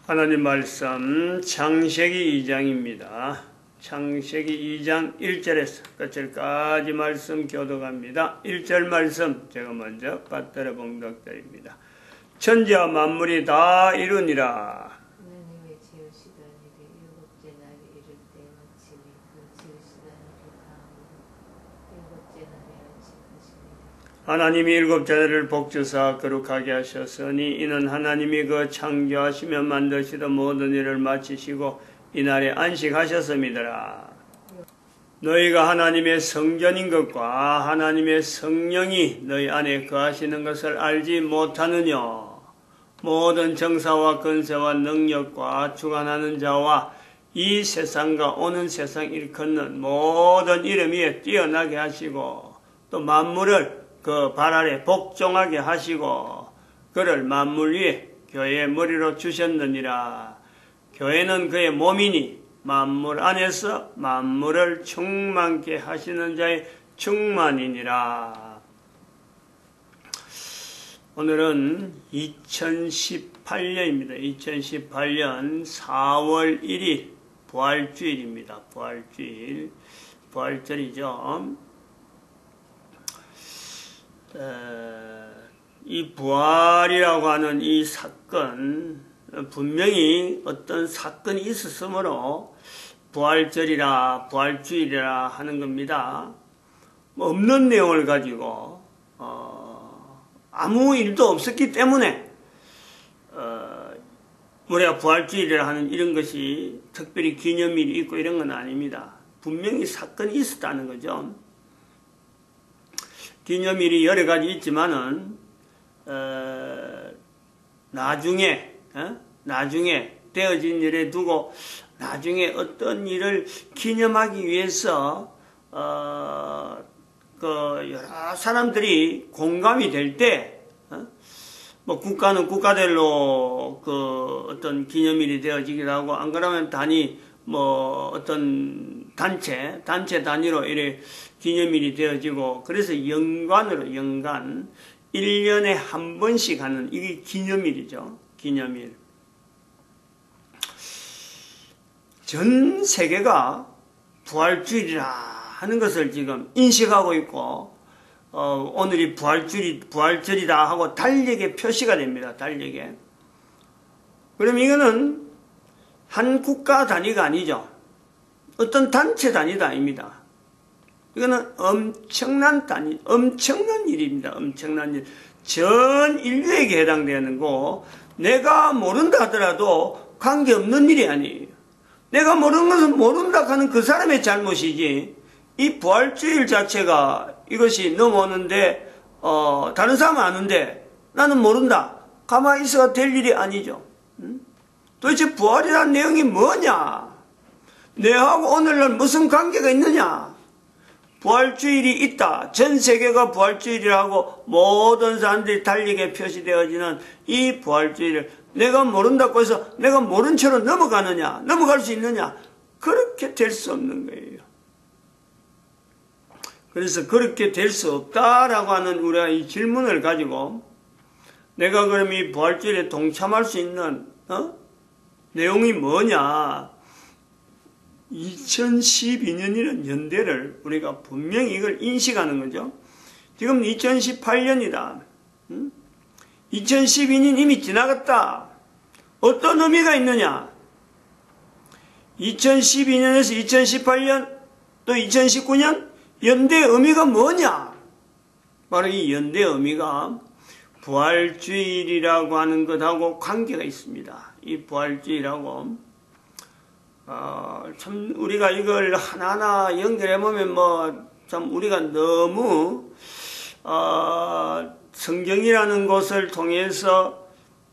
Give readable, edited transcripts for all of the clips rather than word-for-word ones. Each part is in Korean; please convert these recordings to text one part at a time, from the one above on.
하나님 말씀 창세기 2장입니다. 창세기 2장 1절에서 끝절까지 말씀 교독합니다. 1절 말씀 제가 먼저 받들어 봉독드립니다. 천지와 만물이 다 이루니라. 하나님의 지으시던 일이 일곱째 날에 이를 때 마치니 그 지으시던 일이 다음으로 일곱째 날에 안식하시니라. 하나님이 일곱째 날을 복주사 거룩하게 하셨으니 이는 하나님이 그 창조하시며 만드시던 모든 일을 마치시고 이날에 안식하셨음이더라. 너희가 하나님의 성전인 것과 하나님의 성령이 너희 안에 거하시는 것을 알지 못하느냐. 모든 정사와 권세와 능력과 주관하는 자와 이 세상과 오는 세상 일컫는 모든 이름 위에 뛰어나게 하시고 또 만물을 그 발 아래 복종하게 하시고 그를 만물 위에 교회의 머리로 주셨느니라. 교회는 그의 몸이니 만물 안에서 만물을 충만케 하시는 자의 충만이니라. 오늘은 2018년입니다. 2018년 4월 1일 부활주일입니다. 부활주일, 부활절이죠. 이 부활이라고 하는 이 사건, 분명히 어떤 사건이 있었으므로 부활절이라 부활주일이라 하는 겁니다. 뭐 없는 내용을 가지고 아무 일도 없었기 때문에 우리가 부활주일이라 하는 이런 것이 특별히 기념일이 있고 이런 건 아닙니다. 분명히 사건이 있었다는 거죠. 기념일이 여러 가지 있지만은 나중에 되어진 일에 두고 나중에 어떤 일을 기념하기 위해서 여러 사람들이 공감이 될 때 뭐 국가는 국가별로 어떤 기념일이 되어지기도 하고 안 그러면 단위 뭐 어떤 단체 단위로 이래 기념일이 되어지고 그래서 연간 1년에 한 번씩 하는 이게 기념일이죠. 기념일. 전 세계가 부활주일이라 하는 것을 지금 인식하고 있고 오늘이 부활절이다 하고 달력에 표시가 됩니다. 달력에. 그럼 이거는 한 국가 단위가 아니죠. 어떤 단체 단위가 아닙니다. 이거는 엄청난 단위, 엄청난 일입니다. 엄청난 일. 전 인류에게 해당되는 거, 내가 모른다 하더라도 관계없는 일이 아니에요. 내가 모르는 것은 모른다 하는 그 사람의 잘못이지, 이 부활주일 자체가 이것이 넘어오는데, 다른 사람은 아는데, 나는 모른다. 가만히 있어가 될 일이 아니죠. 도대체 부활이라는 내용이 뭐냐? 내하고 오늘날 무슨 관계가 있느냐? 부활주일이 있다. 전 세계가 부활주일이라고 모든 사람들이 달리게 표시되어지는 이 부활주일을 내가 모른다고 해서 내가 모른 채로 넘어가느냐? 넘어갈 수 있느냐? 그렇게 될 수 없는 거예요. 그래서 그렇게 될 수 없다라고 하는 우리가 이 질문을 가지고 내가 그럼 이 부활주일에 동참할 수 있는 내용이 뭐냐? 2012년이라는 연대를 우리가 분명히 이걸 인식하는 거죠. 지금 2018년이다. 2012년 이미 지나갔다. 어떤 의미가 있느냐? 2012년에서 2018년 또 2019년 연대의 의미가 뭐냐? 바로 이 연대의 의미가 부활주일이라고 하는 것하고 관계가 있습니다. 이 부활주일하고 참 우리가 이걸 하나하나 연결해보면 참 우리가 너무 성경이라는 것을 통해서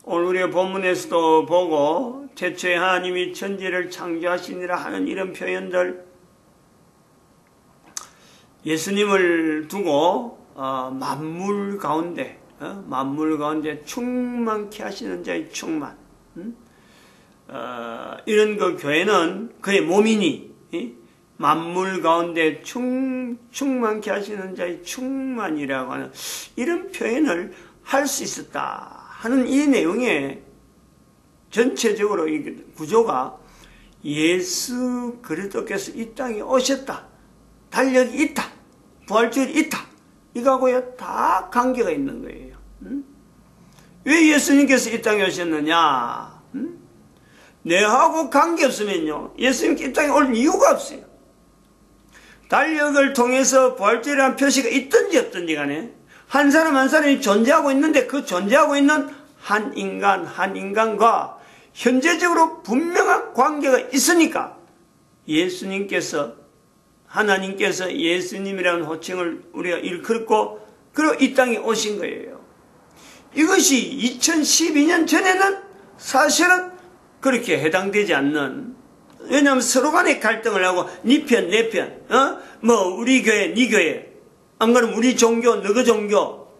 오늘 우리가 본문에서도 보고 태초에 하나님이 천지를 창조하시니라 하는 이런 표현들 예수님을 두고 만물 가운데 충만케 하시는 자의 충만 이런 그 교회는 그의 몸이니 만물 가운데 충만케 하시는 자의 충만이라고 하는 이런 표현을 할 수 있었다 하는 이 내용에 전체적으로 이 구조가 예수 그리스도께서 이 땅에 오셨다, 달력이 있다, 부활절이 있다, 이거하고요 다 관계가 있는 거예요. 왜 예수님께서 이 땅에 오셨느냐? 내하고 관계없으면요 예수님께 이 땅에 올 이유가 없어요. 달력을 통해서 부활절이라는 표시가 있든지 없든지 간에 한 사람 한 사람이 존재하고 있는데, 그 존재하고 있는 한 인간과 현재적으로 분명한 관계가 있으니까 예수님께서, 하나님께서 예수님이라는 호칭을 우리가 일컬고 그리고 이 땅에 오신 거예요. 이것이 2012년 전에는 사실은 그렇게 해당되지 않는, 왜냐하면 서로 간에 갈등을 하고 네 편, 내 편, 우리 교회, 네 교회, 안 그러면 우리 종교, 너그 종교,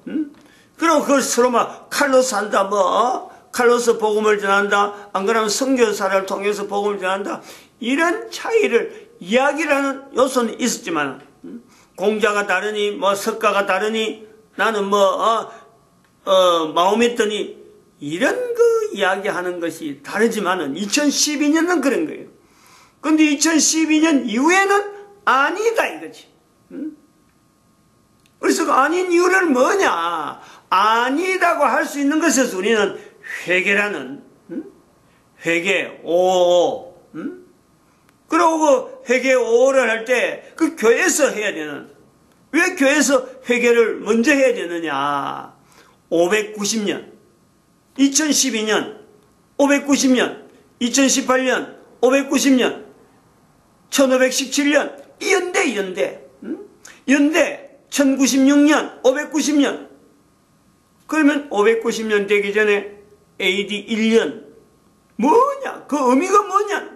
그리고 그걸 서로 막 칼로 산다, 칼로서 복음을 전한다, 안 그러면 선교사를 통해서 복음을 전한다, 이런 차이를 이야기를 하는 요소는 있었지만, 공자가 다르니, 석가가 다르니, 나는 마호메트니, 이런 거 이야기하는 것이 다르지만은 2012년은 그런 거예요. 근데 2012년 이후에는 아니다 이거지. 그래서 그 아닌 이유는 뭐냐? 아니다고 할 수 있는 것에서 우리는 회개라는, 회개, 오오, 그리고 그 회개 오오를 할 때 그 교회에서 해야 되는, 왜 교회에서 회개를 먼저 해야 되느냐? 590년, 2012년, 590년, 2018년, 590년, 1517년, 연대, 1096년, 590년. 그러면 590년 되기 전에 AD 1년. 뭐냐? 그 의미가 뭐냐?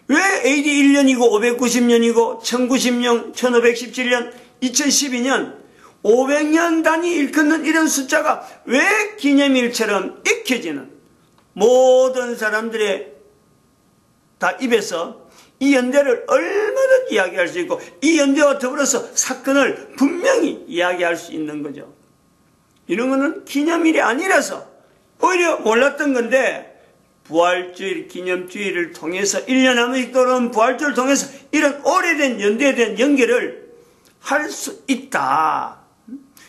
왜 AD 1년이고 590년이고 1090년, 1517년, 2012년, 500년 단위 일컫는 이런 숫자가 왜 기념일처럼 익혀지는, 모든 사람들의 다 입에서 이 연대를 얼마나 이야기할 수 있고 이 연대와 더불어서 사건을 분명히 이야기할 수 있는 거죠. 이런 거는 기념일이 아니라서 오히려 몰랐던 건데, 부활주일 기념주일을 통해서 1년 한 번씩 돌아오는 부활주일을 통해서 이런 오래된 연대에 대한 연결을 할 수 있다.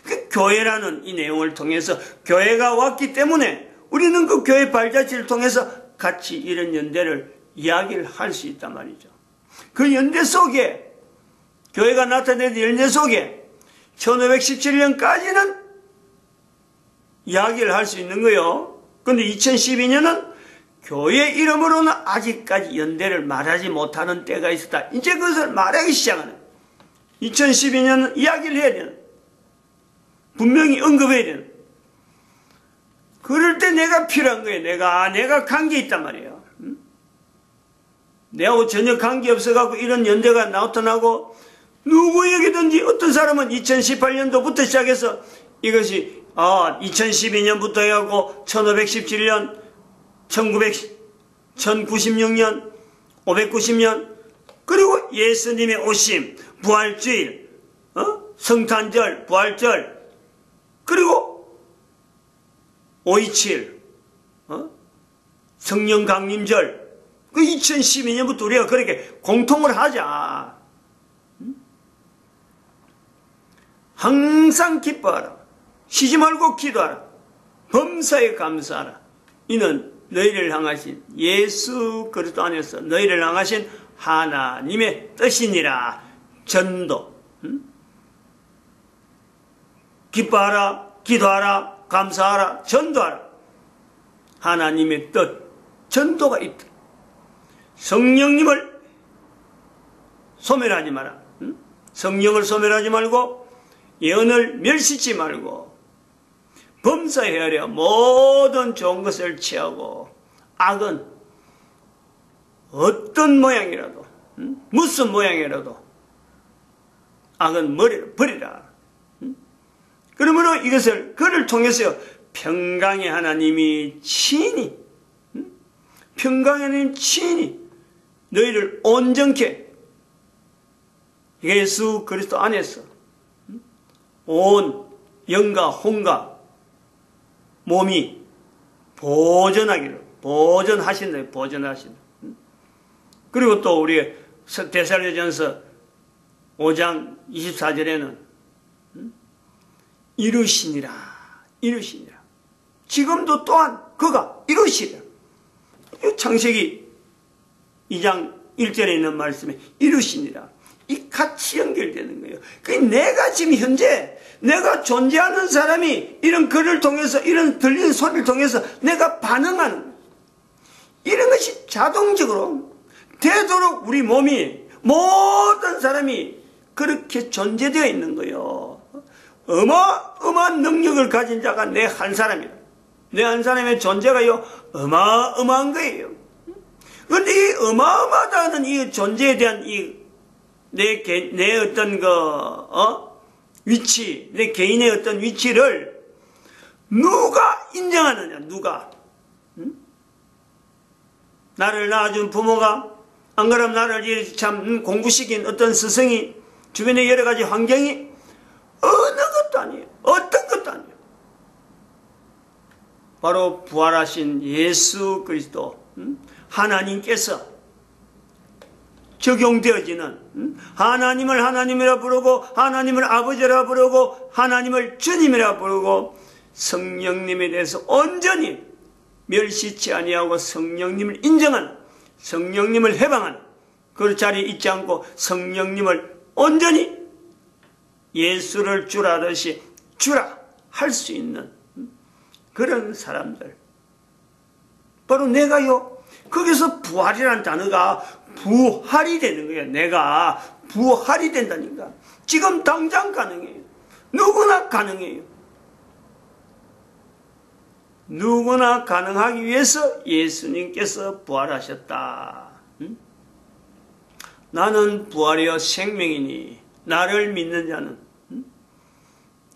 그 교회라는 이 내용을 통해서 교회가 왔기 때문에 우리는 그 교회 발자취를 통해서 같이 이런 연대를 이야기를 할 수 있단 말이죠. 그 연대 속에, 교회가 나타낸 연대 속에 1517년까지는 이야기를 할 수 있는 거예요. 그런데 2012년은 교회 이름으로는 아직까지 연대를 말하지 못하는 때가 있었다. 이제 그것을 말하기 시작하는, 2012년은 이야기를 해야 되는, 분명히 언급해야 되는, 그럴 때 내가 필요한 거예요. 내가 관계 있단 말이에요. 내하고 전혀 관계 없어갖고 이런 연대가 나타나고, 누구에게든지 어떤 사람은 2018년도부터 시작해서 이것이 2012년부터 해갖고 1517년, 1096년, 590년, 그리고 예수님의 오심, 부활주일, 성탄절, 부활절, 그리고 527, 성령 강림절, 그 2012년부터 우리가 그렇게 공통을 하자. 항상 기뻐하라. 쉬지 말고 기도하라. 범사에 감사하라. 이는 너희를 향하신 예수 그리스도 안에서 너희를 향하신 하나님의 뜻이니라. 전도. 기뻐하라. 기도하라. 감사하라. 전도하라. 하나님의 뜻. 전도가 있다. 성령님을 소멸하지 마라. 성령을 소멸하지 말고 예언을 멸시치 말고 범사해야 하려 모든 좋은 것을 취하고 악은 어떤 모양이라도 무슨 모양이라도 악은 머리를 버리라. 그러므로 이것을 그를 통해서 평강의 하나님이 친히 평강의 하나님 친히 너희를 온전케 예수 그리스도 안에서 온 영과 혼과 몸이 보존하기를 보존하신다. 보존하신다. 그리고 또 우리 데살로니가전서 5장 24절에는 이루시니라. 이루시니라. 지금도 또한 그가 이루시리라. 창세기 2장 1절에 있는 말씀에 이루시니라. 이 같이 연결되는 거예요. 내가 지금 현재 내가 존재하는 사람이 이런 글을 통해서 이런 들리는 소리를 통해서 내가 반응하는 거예요. 이런 것이 자동적으로 되도록 우리 몸이 모든 사람이 그렇게 존재되어 있는 거예요. 어마어마한 능력을 가진 자가 내 한 사람이다. 내 한 사람의 존재가요 어마어마한 거예요. 그런데 이 어마어마하다는 이 존재에 대한 내 어떤 위치, 내 개인의 어떤 위치를 누가 인정하느냐, 누가? 나를 낳아준 부모가, 안 그러면 나를 참 공부시킨 어떤 스승이, 주변의 여러 가지 환경이 어느 것도 아니에요. 어떤 것도 아니에요. 바로 부활하신 예수 그리스도, 하나님께서 적용되어지는, 하나님을 하나님이라 부르고 하나님을 아버지라 부르고 하나님을 주님이라 부르고 성령님에 대해서 온전히 멸시치 아니하고 성령님을 인정하는, 성령님을 해방하는, 그 자리에 있지 않고 성령님을 온전히 예수를 주라듯이 주라 할 수 있는 그런 사람들. 바로 내가요, 거기서 부활이라는 단어가 부활이 되는 거예요. 내가 부활이 된다니까. 지금 당장 가능해요. 누구나 가능해요. 누구나 가능하기 위해서 예수님께서 부활하셨다. 나는 부활이여 생명이니 나를 믿는 자는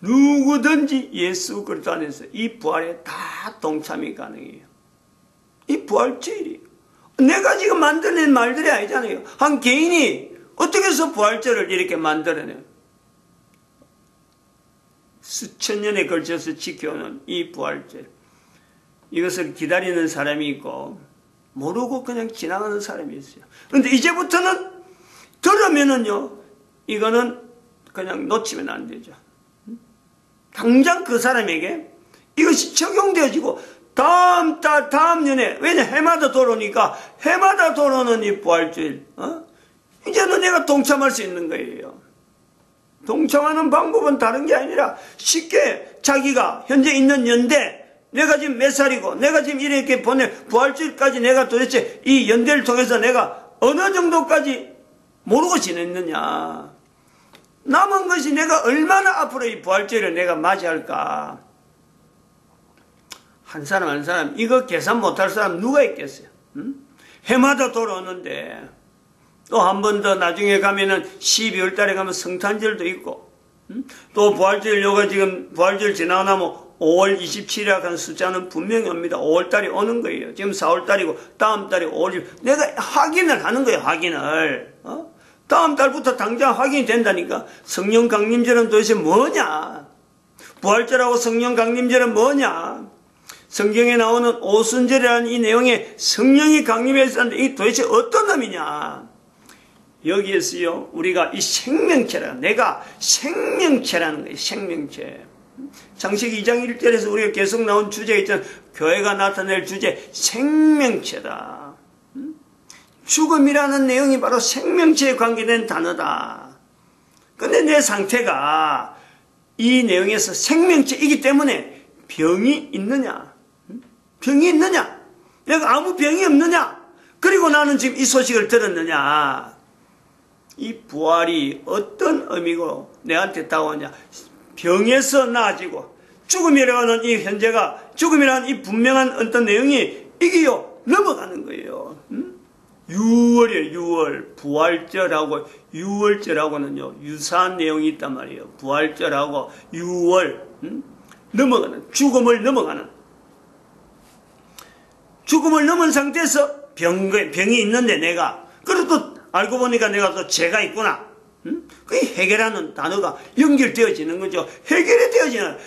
누구든지 예수 그리스도 안에서 이 부활에 다 동참이 가능해요. 이 부활절이에요. 내가 지금 만들어낸 말들이 아니잖아요. 한 개인이 어떻게 해서 부활절을 이렇게 만들어내요? 수천 년에 걸쳐서 지켜오는 이 부활절. 이것을 기다리는 사람이 있고 모르고 그냥 지나가는 사람이 있어요. 그런데 이제부터는 들으면은요, 이거는 그냥 놓치면 안 되죠. 당장 그 사람에게 이것이 적용되어지고 다음 달, 다음 년에, 왜냐, 해마다 돌아오니까, 해마다 돌아오는 이 부활주일, 이제는 내가 동참할 수 있는 거예요. 동참하는 방법은 다른 게 아니라 쉽게 자기가 현재 있는 연대, 내가 지금 몇 살이고, 내가 지금 이렇게 부활주일까지 내가 도대체 이 연대를 통해서 내가 어느 정도까지 모르고 지냈느냐. 남은 것이 내가 얼마나 앞으로 이 부활주일을 내가 맞이할까. 한 사람 한 사람 이거 계산 못할 사람 누가 있겠어요? 해마다 돌아오는데 또 한 번 더 나중에 가면은 12월 달에 가면 성탄절도 있고 또 부활절 요가 지금 부활절 지나고 나면 5월 27일이라고 하는 숫자는 분명히 옵니다. 5월 달이 오는 거예요. 지금 4월 달이고 다음 달이 5월 내가 확인을 하는 거예요. 확인을. 다음 달부터 당장 확인이 된다니까. 성령 강림절은 도대체 뭐냐? 부활절하고 성령 강림절은 뭐냐? 성경에 나오는 오순절이라는 이 내용에 성령이 강림했었는데 이 도대체 어떤 의미냐? 여기에서요, 우리가 이 내가 생명체라는 거예요. 생명체. 창세기 2장 1절에서 우리가 계속 나온 주제가 있잖아요. 교회가 나타낼 주제, 생명체다. 죽음이라는 내용이 바로 생명체에 관계된 단어다. 근데 내 상태가 이 내용에서 생명체이기 때문에 병이 있느냐? 병이 있느냐? 내가 아무 병이 없느냐? 그리고 나는 지금 이 소식을 들었느냐? 이 부활이 어떤 의미고 내한테 다가오냐? 병에서 나아지고 죽음이라고 하는 이 현재가 죽음이라는 이 분명한 어떤 내용이 이게요 넘어가는 거예요. 6월이에요. 6월. 부활절하고 6월절하고는요 유사한 내용이 있단 말이에요. 부활절하고 6월 넘어가는, 죽음을 넘어가는, 죽음을 넘은 상태에서 병이 있는데 내가 그래도 알고 보니까 내가 또 죄가 있구나. 그 해결하는 단어가 연결되어지는 거죠. 해결이 되어지는,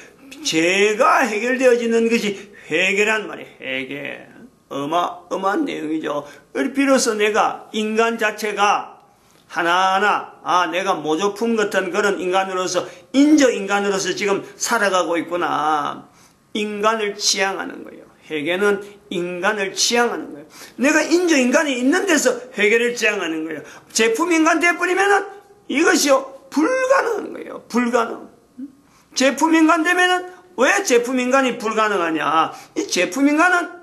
죄가 해결되어지는 것이 회개란 말이에요. 회개. 어마어마한 내용이죠. 비로소 내가 인간 자체가 하나하나 내가 모조품 같은 그런 인간으로서 인간으로서 지금 살아가고 있구나. 인간을 지향하는 거예요. 회개는 인간을 지향하는 거예요. 내가 인간이 있는 데서 회개를 지향하는 거예요. 제품 인간 돼버리면은 이것이요 불가능한 거예요. 불가능. 제품 인간 되면은 왜 제품 인간이 불가능하냐? 이 제품 인간은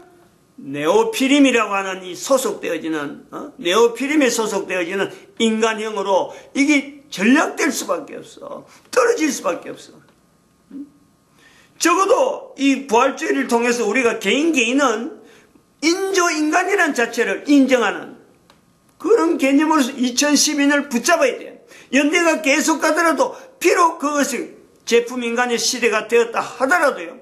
네오피림이라고 하는 이 소속되어지는 네오피림에 소속되어지는 인간형으로 이게 전락될 수밖에 없어. 떨어질 수밖에 없어. 적어도 이 부활주의를 통해서 우리가 개인은 인조인간이라는 자체를 인정하는 그런 개념으로서 2012년을 붙잡아야 돼요. 연대가 계속 가더라도 비록 그것이 제품인간의 시대가 되었다 하더라도요.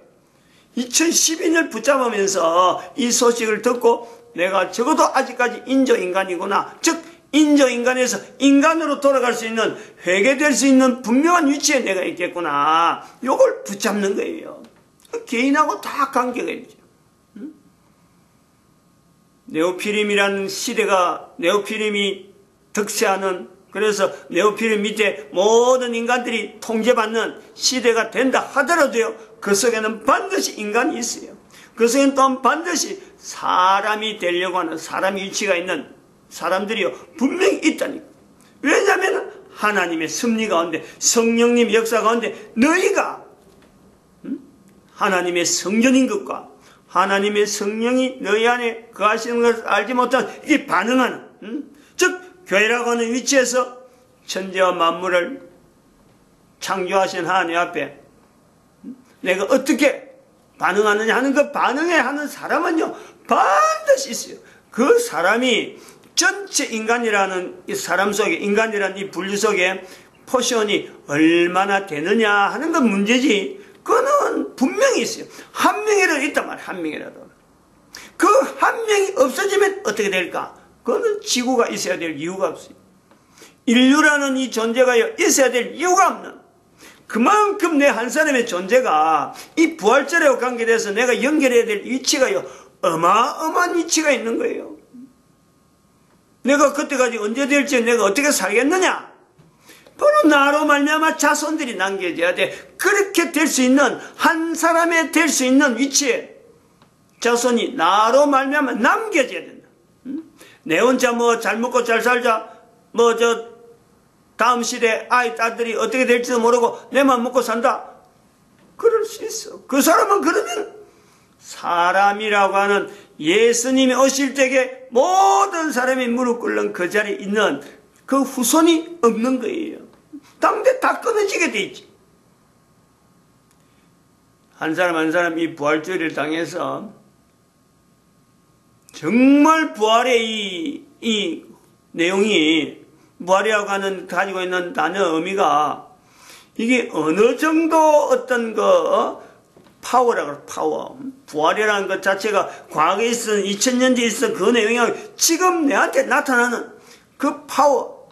2012년을 붙잡으면서 이 소식을 듣고 내가 적어도 아직까지 인조인간이구나. 즉 인조인간에서 인간으로 돌아갈 수 있는 회개될 수 있는 분명한 위치에 내가 있겠구나. 요걸 붙잡는 거예요. 개인하고 다 관계가 있죠. 네오피림이라는 시대가 네오피림이 득세하는 그래서 네오피림 밑에 모든 인간들이 통제받는 시대가 된다 하더라도요. 그 속에는 반드시 인간이 있어요. 그 속에는 또 반드시 사람이 되려고 하는 사람의 위치가 있는 사람들이요 분명히 있다니까. 왜냐하면 하나님의 섭리 가운데 성령님 역사 가운데 너희가 하나님의 성전인 것과 하나님의 성령이 너희 안에 거하시는 것을 알지 못한 이게 반응하는 즉 교회라고 하는 위치에서 천지와 만물을 창조하신 하나님 앞에 내가 어떻게 반응하느냐 하는 그 반응에 하는 사람은요 반드시 있어요. 그 사람이 전체 인간이라는 이 사람 속에 인간이라는 이 분류 속에 포션이 얼마나 되느냐 하는 건 문제지. 그거는 분명히 있어요. 한 명이라도 있단 말이에요. 한 명이라도. 그 한 명이 없어지면 어떻게 될까? 그거는 지구가 있어야 될 이유가 없어요. 인류라는 이 존재가 있어야 될 이유가 없는 그만큼 내 한 사람의 존재가 이 부활절에 관계돼서 내가 연결해야 될 위치가요 어마어마한 위치가 있는 거예요. 내가 그때까지 언제 될지 내가 어떻게 살겠느냐? 바로 나로 말미암아 자손들이 남겨져야 돼. 그렇게 될 수 있는 한 사람의 될 수 있는 위치에 자손이 나로 말미암아 남겨져야 된다. 내 혼자 잘 먹고 잘 살자 다음 시대 아이 딸들이 어떻게 될지도 모르고 내만 먹고 산다. 그럴 수 있어. 그 사람은 그러면 사람이라고 하는 예수님이 오실 때에 모든 사람이 무릎 꿇는 그 자리에 있는 그 후손이 없는 거예요. 당대 다 끊어지게 돼 있지. 한 사람 한 사람 이 부활주의를 당해서 정말 부활의 이 내용이 부활이라고 하는 가지고 있는 단어 의미가 이게 어느 정도 어떤 파워라고 그래, 파워. 부활이라는 것 자체가 과거에 있었던 2000년 전에 있었던 그 내용이 지금 내한테 나타나는 그 파워.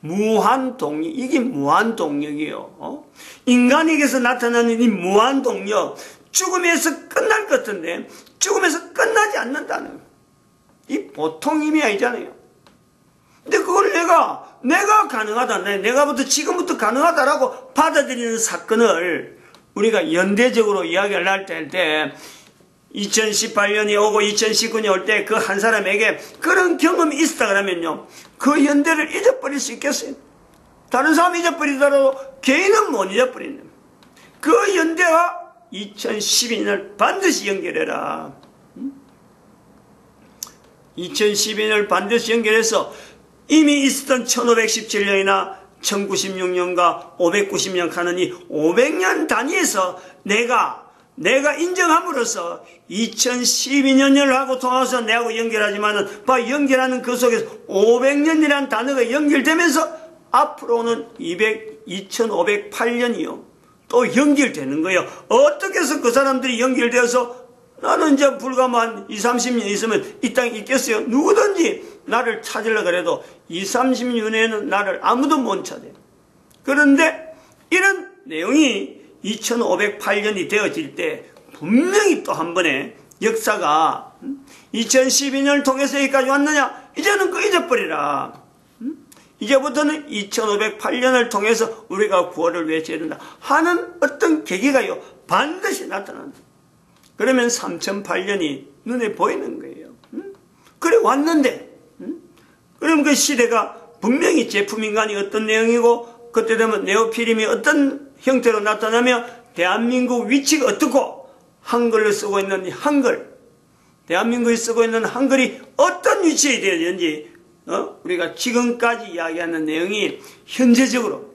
무한동력. 이게 무한동력이에요. 인간에게서 나타나는 이 무한동력. 죽음에서 끝날 것 같은데 죽음에서 끝나지 않는다는 거예요. 이 보통 힘이 아니잖아요. 근데 그걸 내가 가능하다. 내가부터 지금부터 가능하다라고 받아들이는 사건을 우리가 연대적으로 이야기를 할 때 2018년이 오고 2019년이 올 때 그 한 사람에게 그런 경험이 있었다 그러면요. 그 연대를 잊어버릴 수 있겠어요? 다른 사람이 잊어버리더라도 개인은 못 잊어버리는 거예요. 그 연대와 2012년을 반드시 연결해라. 2012년을 반드시 연결해서 이미 있었던 1517년이나 1096년과 590년 하는 이 500년 단위에서 내가 인정함으로써 2012년을 하고 통해서 내하고 연결하지만은 연결하는 그 속에서 500년이라는 단어가 연결되면서 앞으로는 2508년이요. 또 연결되는 거예요. 어떻게 해서 그 사람들이 연결되어서 나는 이제 불과 한 20, 30년 있으면 이 땅에 있겠어요. 누구든지 나를 찾으려고 해도 20, 30년에는 나를 아무도 못 찾아요. 그런데 이런 내용이 2508년이 되어질 때 분명히 또 한 번의 역사가 2012년을 통해서 여기까지 왔느냐? 이제는 그 잊어버리라. 이제부터는 2508년을 통해서 우리가 구원을 외쳐야 된다 하는 어떤 계기가요 반드시 나타난다. 그러면 3008년이 눈에 보이는 거예요. 그래 왔는데 그럼 그 시대가 분명히 제품인간이 어떤 내용이고 그때 되면 네오피림이 어떤 형태로 나타나며 대한민국 위치가 어떻고 한글로 쓰고 있는 이 한글, 대한민국이 쓰고 있는 한글이 어떤 위치에 되어야되는지 우리가 지금까지 이야기하는 내용이 현재적으로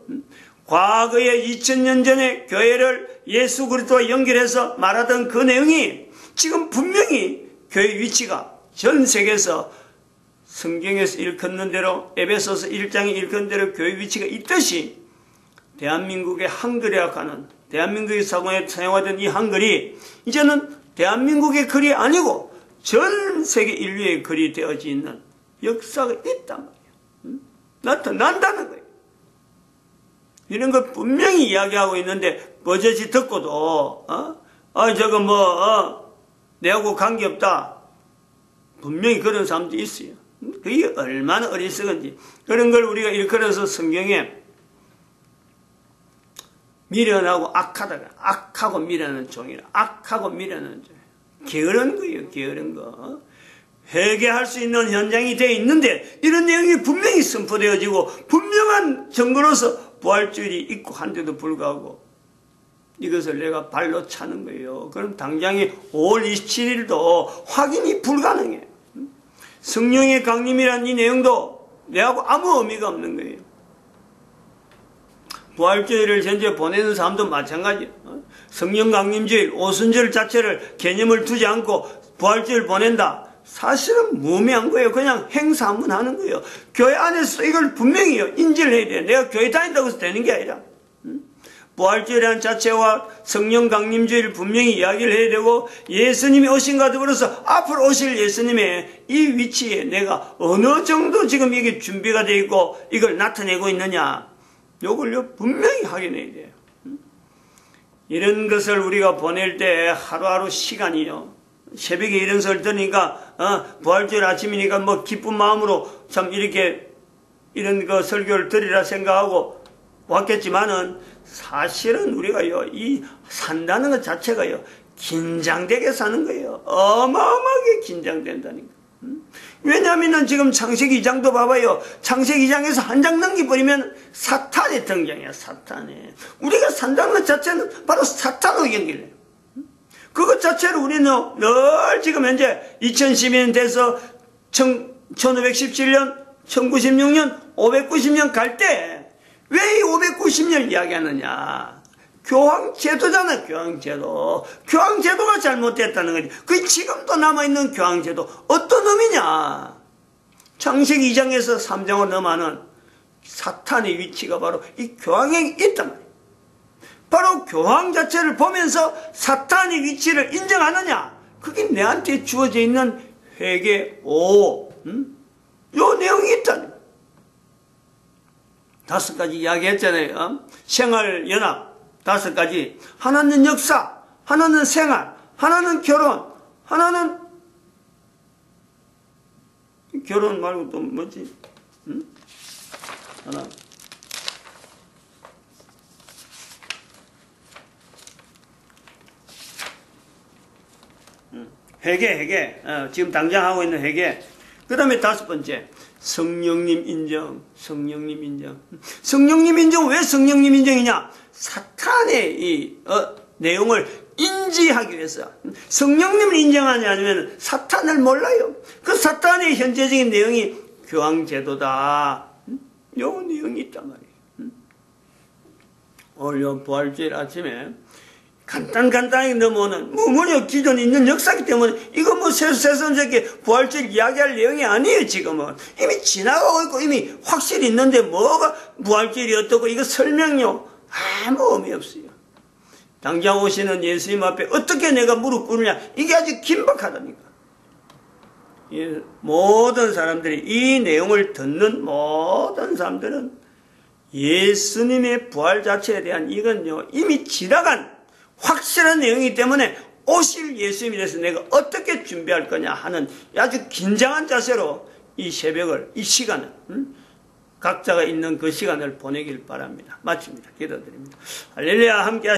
과거에 2000년 전에 교회를 예수 그리스도와 연결해서 말하던 그 내용이 지금 분명히 교회 위치가 전 세계에서 성경에서 일컫는 대로 에베소서 1장에 일컫는 대로 교회 위치가 있듯이 대한민국의 한글이라고 하는 대한민국의 사고에 사용하던 이 한글이 이제는 대한민국의 글이 아니고 전 세계 인류의 글이 되어져 있는 역사가 있단 말이에요. 나타난다는 거예요. 이런 걸 분명히 이야기하고 있는데 버젓이 듣고도 저거 내하고 관계없다. 분명히 그런 사람도 있어요. 그게 얼마나 어리석은지. 그런 걸 우리가 일컬어서 성경에 미련하고 악하다가 악하고 미련한 종이라. 악하고 미련한 종. 게으른 거예요. 게으른 거. 회개할 수 있는 현장이 되어 있는데 이런 내용이 분명히 선포되어지고 분명한 증거로서 부활주일이 있고 한데도 불구하고 이것을 내가 발로 차는 거예요. 그럼 당장에 5월 27일도 확인이 불가능해. 성령의 강림이라는 이 내용도 내하고 아무 의미가 없는 거예요. 부활주일을 현재 보내는 사람도 마찬가지예요. 성령 강림주일, 오순절 자체를 개념을 두지 않고 부활주일 보낸다. 사실은 무의미한 거예요. 그냥 행사 한번 하는 거예요. 교회 안에서 이걸 분명히 인지를 해야 돼요. 내가 교회 다닌다고 해서 되는 게 아니라. 부활주일이라는 자체와 성령 강림주일 분명히 이야기를 해야 되고 예수님이 오신과 더불어서 앞으로 오실 예수님의 이 위치에 내가 어느 정도 지금 이게 준비가 되어 있고 이걸 나타내고 있느냐. 요걸요 분명히 확인해야 돼요. 이런 것을 우리가 보낼 때 하루하루 시간이요. 새벽에 이런 소리를 들으니까 부활주일 아침이니까 뭐 기쁜 마음으로 참 이렇게 이런 거 설교를 드리라 생각하고 왔겠지만은 사실은 우리가요 이 산다는 것 자체가요 긴장되게 사는 거예요. 어마어마하게 긴장된다니까. 왜냐하면 지금 창세기 2장도 봐봐요. 창세기 2장에서 한 장 넘겨버리면 사탄의 등장이야. 사탄의. 우리가 산다는 것 자체는 바로 사탄으로 연결해요. 그것 자체로 우리는 늘 지금 현재 2012년 돼서 1517년, 1096년, 590년 갈 때 왜 이 590년 이야기하느냐. 교황제도잖아. 교황제도. 교황제도가 잘못됐다는 거지. 그 지금도 남아있는 교황제도 어떤 의미냐. 창세기 2장에서 3장으로 넘어가는 사탄의 위치가 바로 이 교황에 있단 말이야. 바로 교황 자체를 보면서 사탄의 위치를 인정하느냐. 그게 내한테 주어져 있는 회개 5. 요 내용이 있다는 거야. 5가지 이야기했잖아요. 생활연합 5가지. 하나는 역사, 하나는 생활, 하나는 결혼, 하나는 결혼 말고 또 뭐지? 하나. 회개. 지금 당장 하고 있는 회개. 그 다음에 5번째. 성령님 인정. 성령님 인정. 성령님 인정. 왜 성령님 인정이냐? 사탄의 이 내용을 인지하기 위해서. 성령님을 인정하냐 아니면 사탄을 몰라요. 그 사탄의 현재적인 내용이 교황제도다. 요 내용이 있단 말이에요. 오늘 부활주일 아침에 간단하게 넘어오는 뭐냐 기존에 있는 역사이기 때문에 이거 뭐 새삼스럽게 부활주일 이야기할 내용이 아니에요. 지금은 이미 지나가고 있고 이미 확실히 있는데 뭐가 부활주일이 어떻고 이거 설명요 아무 의미 없어요. 당장 오시는 예수님 앞에 어떻게 내가 무릎 꿇느냐 이게 아주 긴박하다니까. 모든 사람들이 이 내용을 듣는 모든 사람들은 예수님의 부활 자체에 대한 이건요 이미 지나간 확실한 내용이기 때문에 오실 예수님에 대해서 내가 어떻게 준비할 거냐 하는 아주 긴장한 자세로 이 새벽을, 이 시간을, 각자가 있는 그 시간을 보내길 바랍니다. 마칩니다. 기도드립니다. 할렐루야. 함께